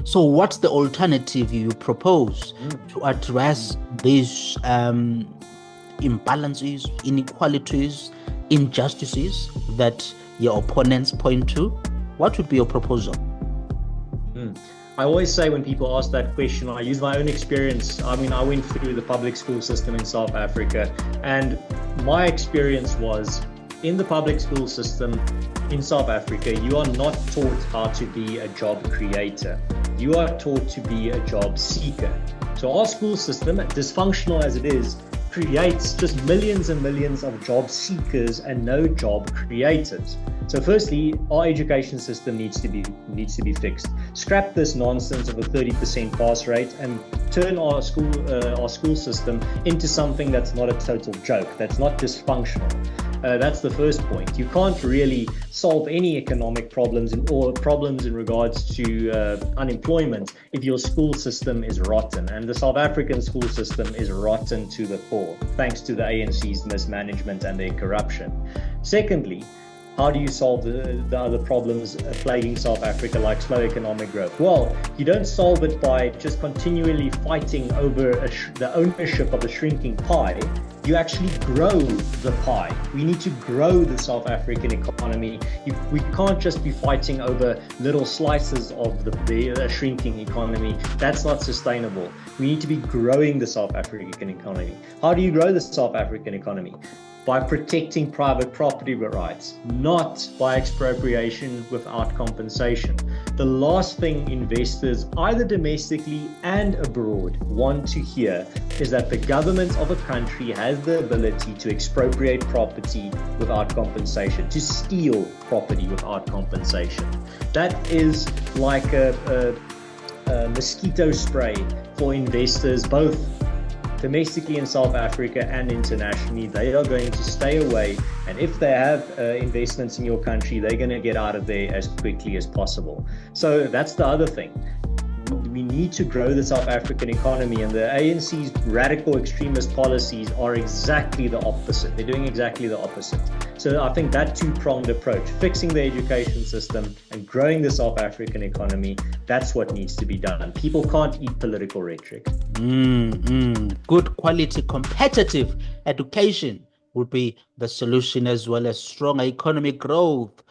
So what's the alternative you propose Mm. to address these imbalances, inequalities, injustices that your opponents point to? What would be your proposal? Mm. I always say when people ask that question, I use my own experience. I mean, I went through the public school system in South Africa, and my experience was in the public school system in South Africa, you are not taught how to be a job creator. You are taught to be a job seeker. So our school system, dysfunctional as it is, creates just millions and millions of job seekers and no job creators. So firstly, our education system needs to be fixed. Scrap this nonsense of a 30% pass rate and turn our school system into something that's not a total joke, that's not dysfunctional. That's the first point. You can't really solve any economic problems or problems in regards to unemployment if your school system is rotten. And the South African school system is rotten to the core, thanks to the ANC's mismanagement and their corruption. Secondly, how do you solve the other problems plaguing South Africa, like slow economic growth? Well, you don't solve it by just continually fighting over the ownership of a shrinking pie. You actually grow the pie. We need to grow the South African economy. We can't just be fighting over little slices of the shrinking economy. That's not sustainable. We need to be growing the South African economy. How do you grow the South African economy? By protecting private property rights, not by expropriation without compensation. The last thing investors, either domestically and abroad, want to hear is that the government of a country has the ability to expropriate property without compensation, to steal property without compensation. That is like a mosquito spray for investors, both domestically in South Africa and internationally. They are going to stay away, and if they have investments in your country, they're going to get out of there as quickly as possible. So that's the other thing. We need to grow the South African economy, and the ANC's radical extremist policies are exactly the opposite. They're doing exactly the opposite. So I think that two-pronged approach, fixing the education system and growing the South African economy, that's what needs to be done. People can't eat political rhetoric. Good quality, competitive education would be the solution, as well as stronger economic growth